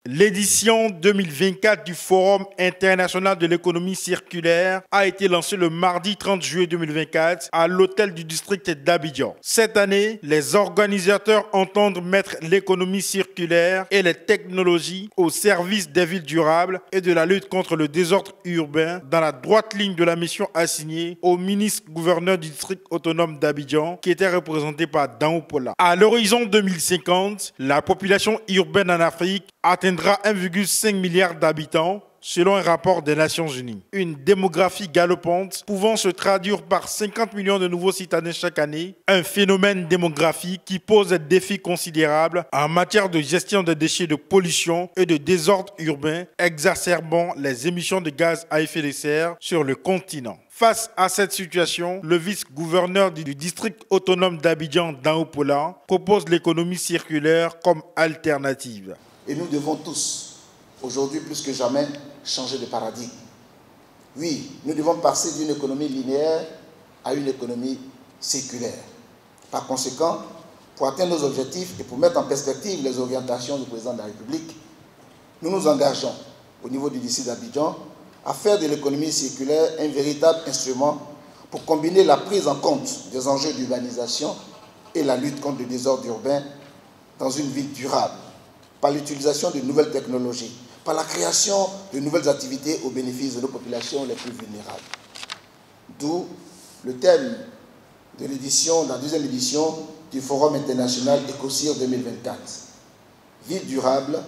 L'édition 2024 du Forum international de l'économie circulaire a été lancée le mardi 30 juillet 2024 à l'hôtel du district d'Abidjan. Cette année, les organisateurs entendent mettre l'économie circulaire et les technologies au service des villes durables et de la lutte contre le désordre urbain dans la droite ligne de la mission assignée au ministre-gouverneur du district autonome d'Abidjan qui était représenté par Daou Pola. À l'horizon 2050, la population urbaine en Afrique atteindra 1,5 milliard d'habitants, selon un rapport des Nations Unies. Une démographie galopante pouvant se traduire par 50 millions de nouveaux citadins chaque année, un phénomène démographique qui pose des défis considérables en matière de gestion des déchets, de pollution et de désordre urbain, exacerbant les émissions de gaz à effet de serre sur le continent. Face à cette situation, le vice-gouverneur du district autonome d'Abidjan, Daou Pola, propose l'économie circulaire comme alternative. Et nous devons tous, aujourd'hui plus que jamais, changer de paradigme. Oui, nous devons passer d'une économie linéaire à une économie circulaire. Par conséquent, pour atteindre nos objectifs et pour mettre en perspective les orientations du président de la République, nous nous engageons au niveau du district d'Abidjan à faire de l'économie circulaire un véritable instrument pour combiner la prise en compte des enjeux d'urbanisation et la lutte contre le désordre urbain dans une ville durable, par l'utilisation de nouvelles technologies, par la création de nouvelles activités au bénéfice de nos populations les plus vulnérables. D'où le thème de la deuxième édition du Forum international Écocir 2024. Ville durable,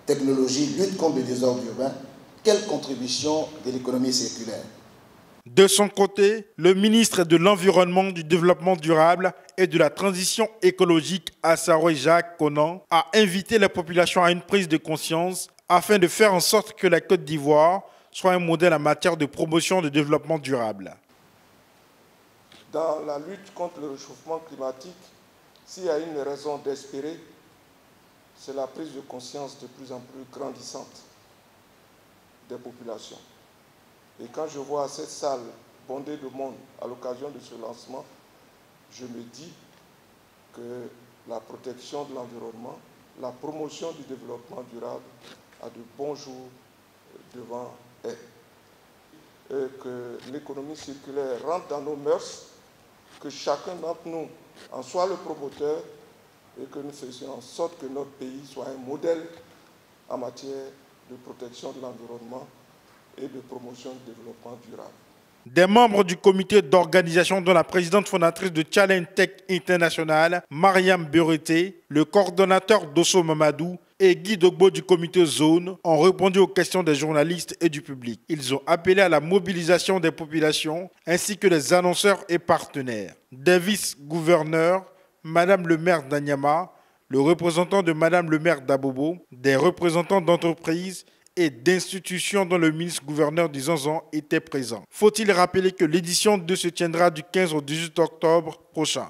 technologie, lutte contre le désordre urbain, quelle contribution de l'économie circulaire? De son côté, le ministre de l'Environnement, du Développement durable et de la Transition écologique, Assaroy Jacques Conan, a invité la population à une prise de conscience afin de faire en sorte que la Côte d'Ivoire soit un modèle en matière de promotion de développement durable. Dans la lutte contre le réchauffement climatique, s'il y a une raison d'espérer, c'est la prise de conscience de plus en plus grandissante des populations. Et quand je vois cette salle bondée de monde à l'occasion de ce lancement, je me dis que la protection de l'environnement, la promotion du développement durable a de bons jours devant elle. Et que l'économie circulaire rentre dans nos mœurs, que chacun d'entre nous en soit le promoteur et que nous faisions en sorte que notre pays soit un modèle en matière de protection de l'environnement et de promotion du développement durable. Des membres du comité d'organisation dont la présidente fondatrice de Challenge Tech International, Mariam Berete, le coordonnateur Dosso Mamadou et Guy Dogbo du comité Zone ont répondu aux questions des journalistes et du public. Ils ont appelé à la mobilisation des populations ainsi que des annonceurs et partenaires. Des vice-gouverneurs, Madame le maire d'Anyama, le représentant de Madame le maire d'Abobo, des représentants d'entreprises et d'institutions dont le ministre-gouverneur du Zanzan était présent. Faut-il rappeler que l'édition 2 se tiendra du 15 au 18 octobre prochain.